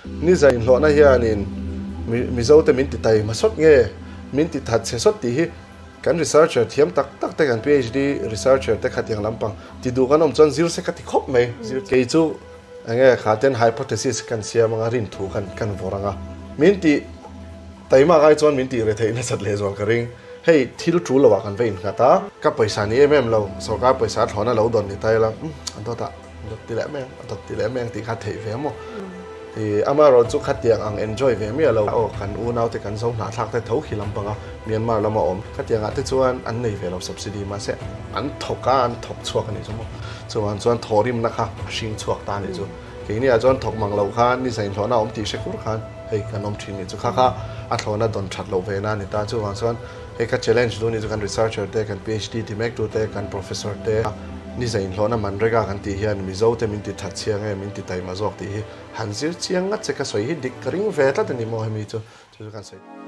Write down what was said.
ni za in hlona hianin mizo te min ti tai ma sot nge min ti that se sot ti hi kan researcher thiam tak tak te kan PhD researcher te khatiang lampang ti du kan om chon zero se kati khop mai zero ke chu ange khaten hypothesis kan sia manga rin thu kan voranga min ti taima gai chon min ti re theina chat le zol ka ring hei thil tru lawa kan vein khata ka paisa ni lo sarkar paisa thona lo don ni tai la antota ti le meng ti kha thei ve mo thì amaro chu khatiang ang enjoy ve mi lo o kan u nau te kan zo na thak te tho khilam panga Myanmar lama om khatiang ate chuan an nei ve lo subsidy ma se an thok chuak ani chuan thorim na kha hring chuak ta ni chu ke ni a chuan thok mang lo khan ni sain thona om ti shekur khan hei kan om thin ni chu kha a thona don that lo ve na ni ta chuan hei ka challenge do ni chu kan researcher te kan PhD ti mek tu te kan professor te ni zain hlona manrega kan ti hian mizo te min ti that chiang e min ti tai ma jok ti hi hanzir chiang nga cheka soi hi dik ring ve ta ni mo hemi chu kan sei